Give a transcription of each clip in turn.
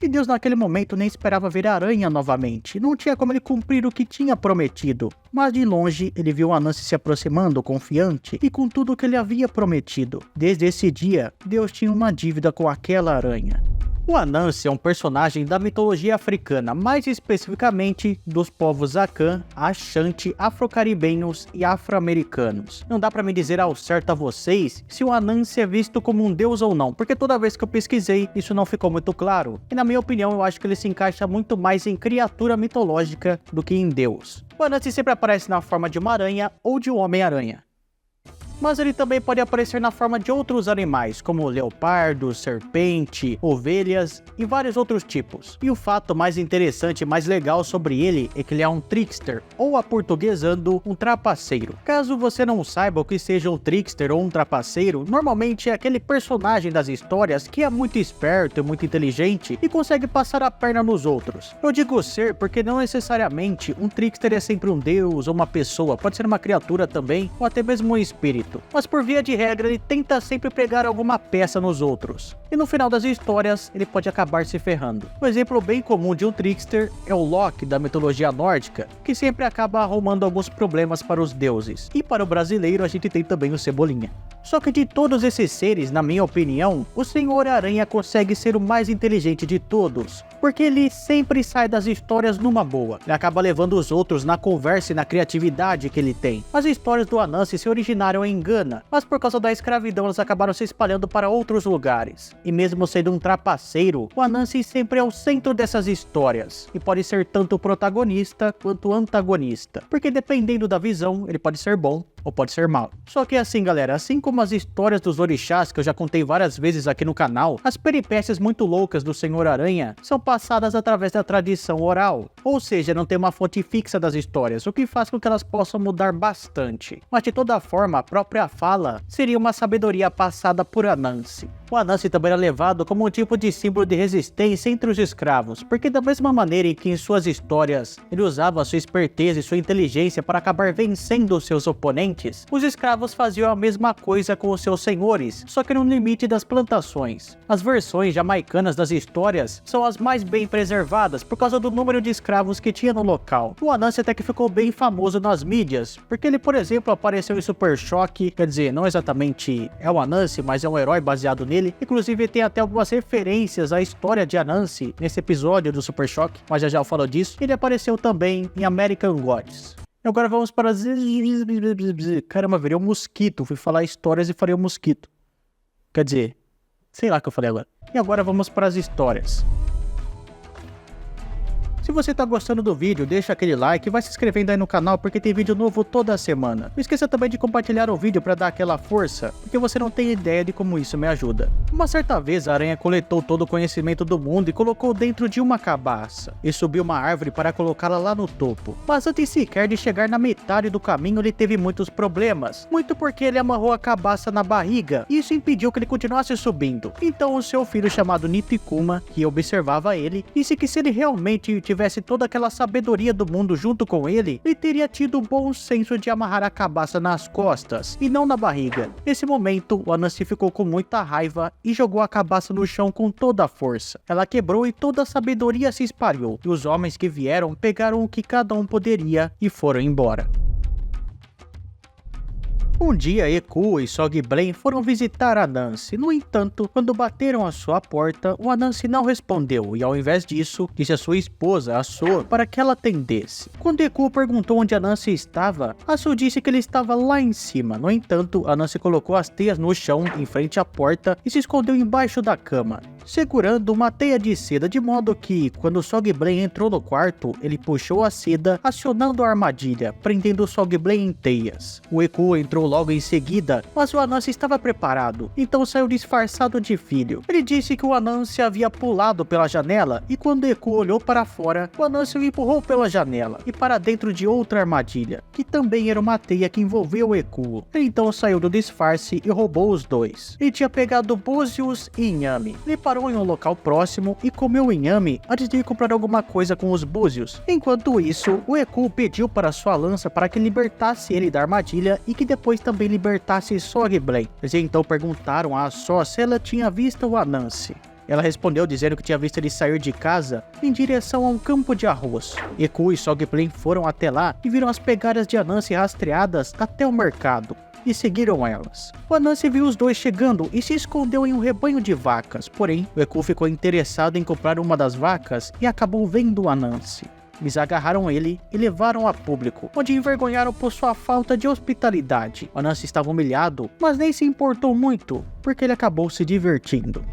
E Deus naquele momento nem esperava ver a aranha novamente, não tinha como ele cumprir o que tinha prometido. Mas de longe ele viu Anansi se aproximando confiante e com tudo o que ele havia prometido. Desde esse dia, Deus tinha uma dívida com aquela aranha. O Anansi é um personagem da mitologia africana, mais especificamente dos povos Akan, Ashanti, afro-caribenhos e afro-americanos. Não dá pra me dizer ao certo a vocês se o Anansi é visto como um deus ou não, porque toda vez que eu pesquisei, isso não ficou muito claro. E na minha opinião, eu acho que ele se encaixa muito mais em criatura mitológica do que em deus. O Anansi sempre aparece na forma de uma aranha ou de um homem-aranha. Mas ele também pode aparecer na forma de outros animais, como leopardo, serpente, ovelhas e vários outros tipos. E o fato mais interessante e mais legal sobre ele é que ele é um trickster, ou aportuguesando, um trapaceiro. Caso você não saiba o que seja um trickster ou um trapaceiro, normalmente é aquele personagem das histórias que é muito esperto e muito inteligente e consegue passar a perna nos outros. Eu digo ser porque não necessariamente um trickster é sempre um deus ou uma pessoa, pode ser uma criatura também, ou até mesmo um espírito. Mas por via de regra ele tenta sempre pregar alguma peça nos outros. E no final das histórias ele pode acabar se ferrando. Um exemplo bem comum de um trickster é o Loki da mitologia nórdica, que sempre acaba arrumando alguns problemas para os deuses. E para o brasileiro a gente tem também o Cebolinha. Só que de todos esses seres, na minha opinião, o Senhor Aranha consegue ser o mais inteligente de todos, porque ele sempre sai das histórias numa boa. Ele acaba levando os outros na conversa e na criatividade que ele tem. As histórias do Anansi se originaram em Gana, mas por causa da escravidão elas acabaram se espalhando para outros lugares. E mesmo sendo um trapaceiro, o Anansi sempre é o centro dessas histórias, e pode ser tanto protagonista quanto antagonista, porque dependendo da visão, ele pode ser bom ou pode ser mal. Só que assim galera, assim como as histórias dos orixás que eu já contei várias vezes aqui no canal, as peripécias muito loucas do Senhor Aranha são passadas através da tradição oral, ou seja, não tem uma fonte fixa das histórias, o que faz com que elas possam mudar bastante. Mas de toda forma, a própria fala seria uma sabedoria passada por Anansi. O Anansi também era levado como um tipo de símbolo de resistência entre os escravos, porque da mesma maneira em que em suas histórias ele usava sua esperteza e sua inteligência para acabar vencendo seus oponentes, os escravos faziam a mesma coisa com os seus senhores, só que no limite das plantações. As versões jamaicanas das histórias são as mais bem preservadas por causa do número de escravos que tinha no local. O Anansi até que ficou bem famoso nas mídias, porque ele, por exemplo, apareceu em Super Choque, quer dizer, não exatamente é o Anansi, mas é um herói baseado nele. Inclusive tem até algumas referências à história de Anansi nesse episódio do Super Choque, mas já eu falo disso. Ele apareceu também em American Gods. Agora vamos para... Caramba, virei um mosquito. Fui falar histórias e falei um mosquito. Quer dizer, sei lá o que eu falei agora. E agora vamos para as histórias. Se você tá gostando do vídeo, deixa aquele like e vai se inscrevendo aí no canal porque tem vídeo novo toda semana. Não esqueça também de compartilhar o vídeo para dar aquela força, porque você não tem ideia de como isso me ajuda. Uma certa vez a aranha coletou todo o conhecimento do mundo e colocou dentro de uma cabaça, e subiu uma árvore para colocá-la lá no topo. Mas antes sequer de chegar na metade do caminho ele teve muitos problemas, muito porque ele amarrou a cabaça na barriga, e isso impediu que ele continuasse subindo. Então o seu filho chamado Nitikuma, que observava ele, disse que se ele realmente tivesse toda aquela sabedoria do mundo junto com ele, ele teria tido o bom senso de amarrar a cabaça nas costas e não na barriga. Nesse momento, o Anansi ficou com muita raiva e jogou a cabaça no chão com toda a força. Ela quebrou e toda a sabedoria se espalhou, e os homens que vieram pegaram o que cada um poderia e foram embora. Um dia, Eku e Sogblane foram visitar Anansi. No entanto, quando bateram à sua porta, o Anansi não respondeu e, ao invés disso, disse à sua esposa, a Su, para que ela atendesse. Quando Eku perguntou onde Anansi estava, a Su disse que ele estava lá em cima. No entanto, Anansi colocou as teias no chão, em frente à porta, e se escondeu embaixo da cama, segurando uma teia de seda, de modo que, quando Sogblane entrou no quarto, ele puxou a seda, acionando a armadilha, prendendo Sogblane em teias. O Eku entrou logo em seguida, mas o Anansi estava preparado, então saiu disfarçado de filho. Ele disse que o Anansi havia pulado pela janela, e quando Eku olhou para fora, o Anansi o empurrou pela janela, e para dentro de outra armadilha, que também era uma teia que envolveu o Eku. Ele então saiu do disfarce e roubou os dois. Ele tinha pegado búzios e inhame. Ele parou em um local próximo e comeu o inhame antes de ir comprar alguma coisa com os búzios. Enquanto isso, o Eku pediu para sua lança para que libertasse ele da armadilha e que depois também libertasse Sogblane. Eles então perguntaram a Só se ela tinha visto o Anansi. Ela respondeu dizendo que tinha visto ele sair de casa em direção a um campo de arroz. Eku e Sogplin foram até lá e viram as pegadas de Anansi rastreadas até o mercado e seguiram elas. O Anansi viu os dois chegando e se escondeu em um rebanho de vacas, porém o Eku ficou interessado em comprar uma das vacas e acabou vendo o Anansi. Eles agarraram ele e levaram a público, onde envergonharam por sua falta de hospitalidade. O Anansi estava humilhado, mas nem se importou muito, porque ele acabou se divertindo.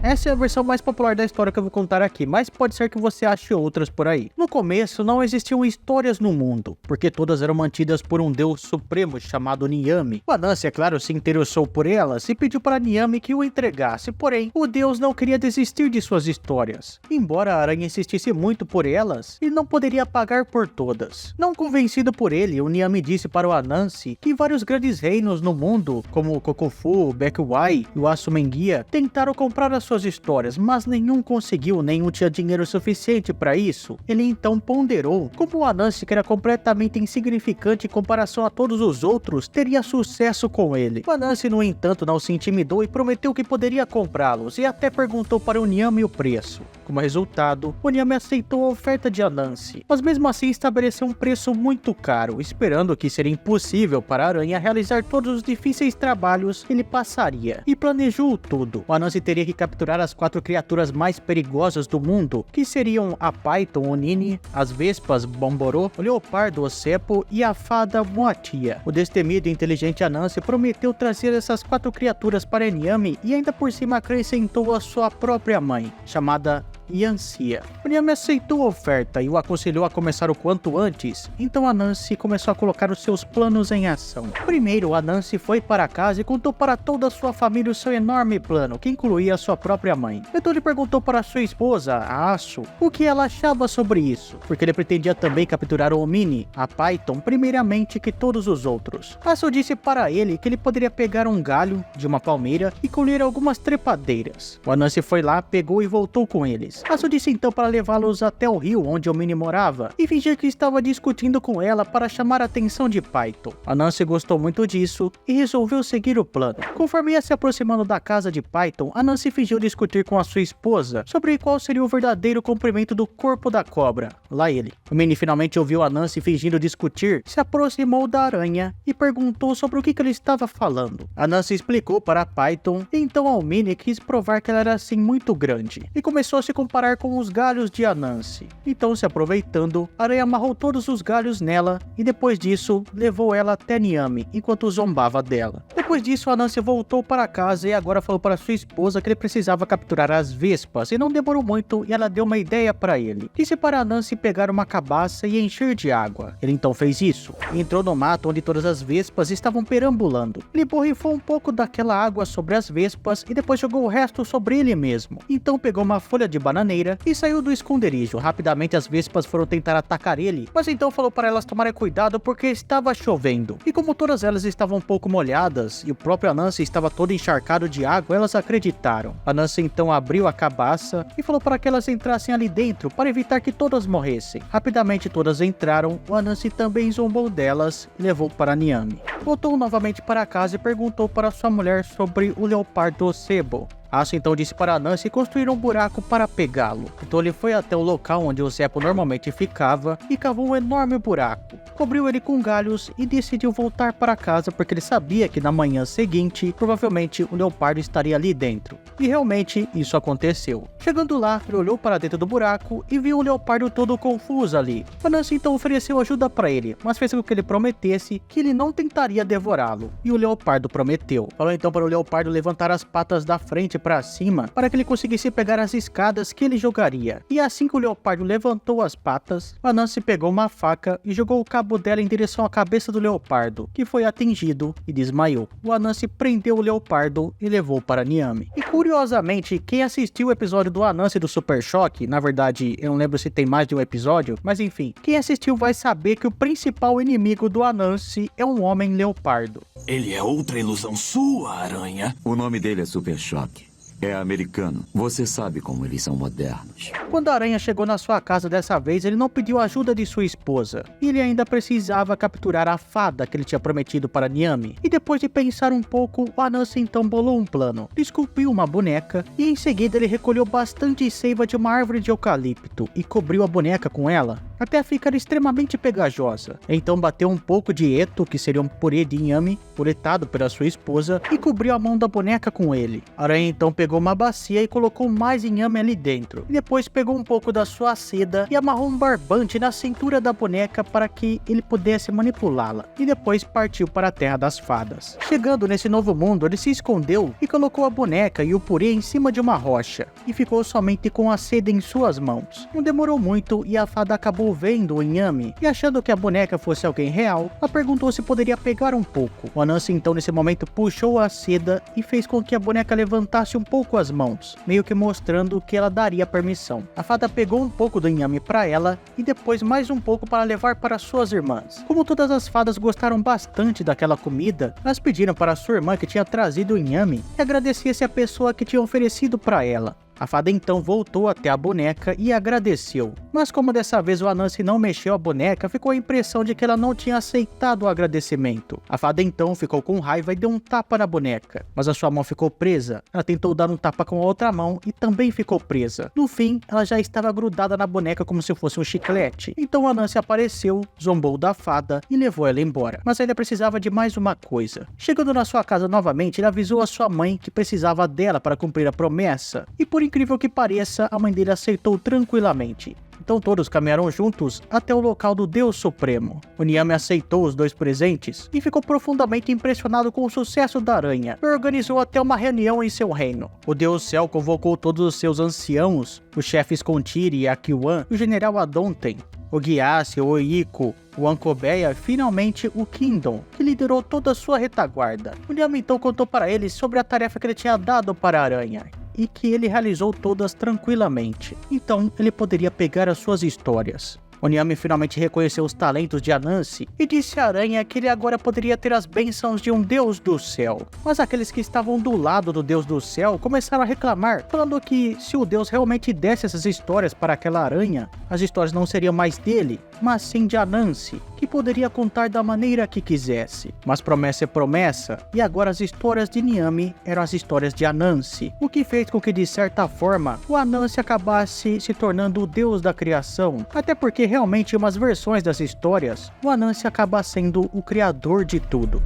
Essa é a versão mais popular da história que eu vou contar aqui, mas pode ser que você ache outras por aí. No começo, não existiam histórias no mundo, porque todas eram mantidas por um deus supremo chamado Niami. O Anansi, é claro, se interessou por elas e pediu para Niami que o entregasse, porém, o deus não queria desistir de suas histórias. Embora a aranha insistisse muito por elas, ele não poderia pagar por todas. Não convencido por ele, o Niami disse para o Anansi que vários grandes reinos no mundo, como o Kokofu, o Baekwai e o Asumengia, tentaram comprar as suas histórias, mas nenhum conseguiu, nenhum tinha dinheiro suficiente para isso. Ele então ponderou como o Anansi, que era completamente insignificante em comparação a todos os outros, teria sucesso com ele. O Anansi, no entanto, não se intimidou e prometeu que poderia comprá-los, e até perguntou para o Niami o preço. Como resultado, o Niami aceitou a oferta de Anansi, mas mesmo assim estabeleceu um preço muito caro, esperando que seria impossível para a aranha realizar todos os difíceis trabalhos que ele passaria, e planejou tudo. O Anansi teria que capturar as 4 criaturas mais perigosas do mundo, que seriam a Python, o Nini, as vespas Bomborô, o leopardo, o Sepo e a fada Moatia. O destemido e inteligente Anansi prometeu trazer essas 4 criaturas para Niami e ainda por cima acrescentou a sua própria mãe, chamada Yanxia. O Niami aceitou a oferta e o aconselhou a começar o quanto antes, então Anansi começou a colocar os seus planos em ação. Primeiro, Anansi foi para casa e contou para toda a sua família o seu enorme plano, que incluía a sua própria mãe. Então ele perguntou para sua esposa, a Asu, o que ela achava sobre isso, porque ele pretendia também capturar o Omini, a Python, primeiramente que todos os outros. Asu disse para ele que ele poderia pegar um galho de uma palmeira e colher algumas trepadeiras. O Anansi foi lá, pegou e voltou com eles. Asu disse então para levá-los até o rio onde Omini morava e fingir que estava discutindo com ela para chamar a atenção de Python. Anansi gostou muito disso e resolveu seguir o plano. Conforme ia se aproximando da casa de Python, Anansi fingiu discutir com a sua esposa sobre qual seria o verdadeiro comprimento do corpo da cobra. Lá ele. Omini finalmente ouviu Anansi fingindo discutir, se aproximou da aranha e perguntou sobre o que ele estava falando. Anansi explicou para Python e então a Omini quis provar que ela era assim muito grande e começou a se comparar com os galhos de Anansi. Então, se aproveitando, a aranha amarrou todos os galhos nela e depois disso levou ela até Niami enquanto zombava dela. Depois disso, Anansi voltou para casa e agora falou para sua esposa que ele precisava capturar as vespas e não demorou muito e ela deu uma ideia para ele. Disse para Anansi pegar uma cabaça e encher de água. Ele então fez isso e entrou no mato onde todas as vespas estavam perambulando. Ele borrifou um pouco daquela água sobre as vespas e depois jogou o resto sobre ele mesmo. Então pegou uma folha de bananeira e saiu do esconderijo. Rapidamente as vespas foram tentar atacar ele, mas então falou para elas tomarem cuidado porque estava chovendo. E como todas elas estavam um pouco molhadas e o próprio Anansi estava todo encharcado de água, elas acreditaram. Anansi então abriu a cabaça e falou para que elas entrassem ali dentro para evitar que todas morressem. Rapidamente todas entraram, o Anansi também zombou delas e levou para Niami. Voltou novamente para casa e perguntou para sua mulher sobre o leopardo Sebo. Asu então disse para Anansi construir um buraco para pegá-lo. Então ele foi até o local onde o Sepo normalmente ficava e cavou um enorme buraco. Cobriu ele com galhos e decidiu voltar para casa porque ele sabia que na manhã seguinte, provavelmente o leopardo estaria ali dentro. E realmente isso aconteceu. Chegando lá, ele olhou para dentro do buraco e viu o leopardo todo confuso ali. Anansi então ofereceu ajuda para ele, mas fez com que ele prometesse que ele não tentaria devorá-lo. E o leopardo prometeu. Falou então para o leopardo levantar as patas da frente para cima para que ele conseguisse pegar as escadas que ele jogaria. E assim que o leopardo levantou as patas, Anansi pegou uma faca e jogou o cabo dela em direção à cabeça do leopardo, que foi atingido e desmaiou. O Anansi prendeu o leopardo e levou para Niami. E curiosamente, quem assistiu o episódio do Anansi do Super Choque, na verdade eu não lembro se tem mais de um episódio, mas enfim, quem assistiu vai saber que o principal inimigo do Anansi é um homem leopardo. Ele é outra ilusão sua, aranha. O nome dele é Super Choque. É americano. Você sabe como eles são modernos. Quando a aranha chegou na sua casa dessa vez, ele não pediu ajuda de sua esposa. E ele ainda precisava capturar a fada que ele tinha prometido para Niami. E depois de pensar um pouco, o Anansi então bolou um plano. Esculpiu uma boneca e em seguida ele recolheu bastante seiva de uma árvore de eucalipto e cobriu a boneca com ela, até ficar extremamente pegajosa. Então bateu um pouco de eto, que seria um purê de inhame, puretado pela sua esposa, e cobriu a mão da boneca com ele. A aranha então pegou uma bacia e colocou mais inhame ali dentro. E depois pegou um pouco da sua seda e amarrou um barbante na cintura da boneca para que ele pudesse manipulá-la. E depois partiu para a Terra das Fadas. Chegando nesse novo mundo, ele se escondeu e colocou a boneca e o purê em cima de uma rocha. E ficou somente com a seda em suas mãos. Não demorou muito e a fada acabou vendo o inhame e achando que a boneca fosse alguém real, ela perguntou se poderia pegar um pouco. O Anansi então nesse momento puxou a seda e fez com que a boneca levantasse um pouco as mãos, meio que mostrando que ela daria permissão. A fada pegou um pouco do inhame para ela e depois mais um pouco para levar para suas irmãs. Como todas as fadas gostaram bastante daquela comida, elas pediram para sua irmã que tinha trazido o inhame que agradecesse a pessoa que tinha oferecido para ela. A fada então voltou até a boneca e agradeceu. Mas como dessa vez o Anansi não mexeu a boneca, ficou a impressão de que ela não tinha aceitado o agradecimento. A fada então ficou com raiva e deu um tapa na boneca, mas a sua mão ficou presa. Ela tentou dar um tapa com a outra mão e também ficou presa. No fim, ela já estava grudada na boneca como se fosse um chiclete. Então o Anansi apareceu, zombou da fada e levou ela embora. Mas ainda precisava de mais uma coisa. Chegando na sua casa novamente, ele avisou a sua mãe que precisava dela para cumprir a promessa. E por incrível que pareça, a mãe dele aceitou tranquilamente. Então todos caminharam juntos até o local do Deus Supremo. O Niami aceitou os dois presentes e ficou profundamente impressionado com o sucesso da aranha. E organizou até uma reunião em seu reino. O Deus Céu convocou todos os seus anciãos, os chefes Kontiri e Akiwan, o general Adonten, o Gyasi, o Oiko, o Ankobeia e finalmente o Kingdom, que liderou toda a sua retaguarda. O Niami então contou para eles sobre a tarefa que ele tinha dado para a aranha e que ele realizou todas tranquilamente. Então ele poderia pegar as suas histórias. O Niami finalmente reconheceu os talentos de Anansi e disse à aranha que ele agora poderia ter as bênçãos de um deus do céu. Mas aqueles que estavam do lado do deus do céu começaram a reclamar, falando que se o deus realmente desse essas histórias para aquela aranha, as histórias não seriam mais dele, mas sim de Anansi, que poderia contar da maneira que quisesse. Mas promessa é promessa, e agora as histórias de Niami eram as histórias de Anansi, o que fez com que de certa forma o Anansi acabasse se tornando o deus da criação, até porque realmente em umas versões das histórias, o Anansi acaba sendo o criador de tudo.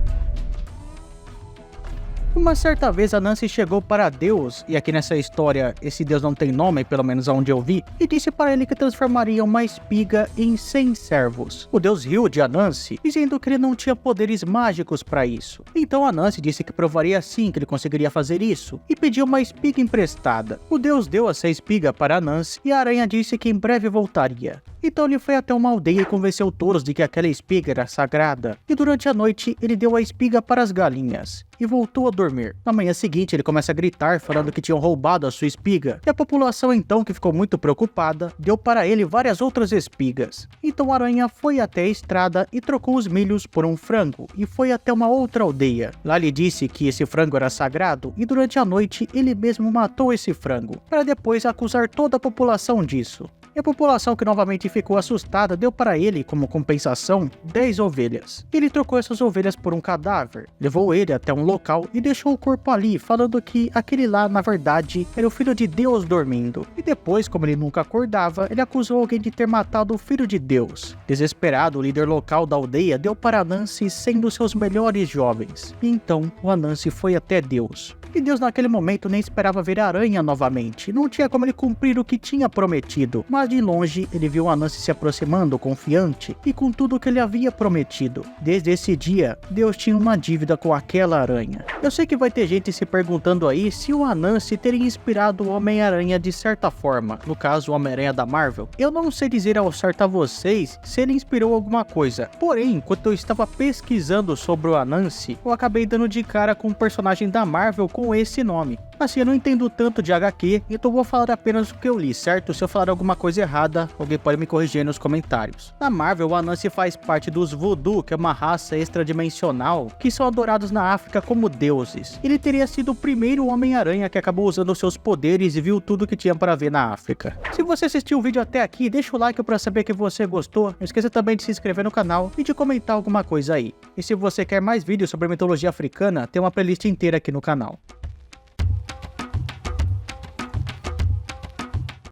Uma certa vez Anansi chegou para Deus, e aqui nessa história esse Deus não tem nome, pelo menos aonde eu vi, e disse para ele que transformaria uma espiga em 100 servos. O Deus riu de Anansi, dizendo que ele não tinha poderes mágicos para isso. Então Anansi disse que provaria sim que ele conseguiria fazer isso, e pediu uma espiga emprestada. O Deus deu essa espiga para Anansi, e a aranha disse que em breve voltaria. Então ele foi até uma aldeia e convenceu todos de que aquela espiga era sagrada, e durante a noite ele deu a espiga para as galinhas e voltou a dormir. Na manhã seguinte ele começa a gritar falando que tinham roubado a sua espiga, e a população então, que ficou muito preocupada, deu para ele várias outras espigas. Então a aranha foi até a estrada e trocou os milhos por um frango e foi até uma outra aldeia. Lá ele disse que esse frango era sagrado e durante a noite ele mesmo matou esse frango, para depois acusar toda a população disso. E a população, que novamente ficou assustada, deu para ele, como compensação, 10 ovelhas. Ele trocou essas ovelhas por um cadáver, levou ele até um local e deixou o corpo ali, falando que aquele lá, na verdade, era o filho de Deus dormindo. E depois, como ele nunca acordava, ele acusou alguém de ter matado o filho de Deus. Desesperado, o líder local da aldeia deu para Anansi 100 dos seus melhores jovens. E então, o Anansi foi até Deus. E Deus naquele momento nem esperava ver a aranha novamente, não tinha como ele cumprir o que tinha prometido, mas de longe ele viu Anansi se aproximando confiante e com tudo o que ele havia prometido. Desde esse dia, Deus tinha uma dívida com aquela aranha. Eu sei que vai ter gente se perguntando aí se o Anansi teria inspirado o Homem-Aranha de certa forma, no caso o Homem-Aranha da Marvel. Eu não sei dizer ao certo a vocês se ele inspirou alguma coisa, porém, enquanto eu estava pesquisando sobre o Anansi, eu acabei dando de cara com um personagem da Marvel com esse nome. Assim, eu não entendo tanto de HQ, então vou falar apenas o que eu li, certo? Se eu falar alguma coisa coisa errada, alguém pode me corrigir aí nos comentários. Na Marvel, o Anansi faz parte dos Voodoo, que é uma raça extradimensional que são adorados na África como deuses. Ele teria sido o primeiro Homem-Aranha que acabou usando seus poderes e viu tudo que tinha para ver na África. Se você assistiu o vídeo até aqui, deixa o like para saber que você gostou. Não esqueça também de se inscrever no canal e de comentar alguma coisa aí. E se você quer mais vídeos sobre mitologia africana, tem uma playlist inteira aqui no canal.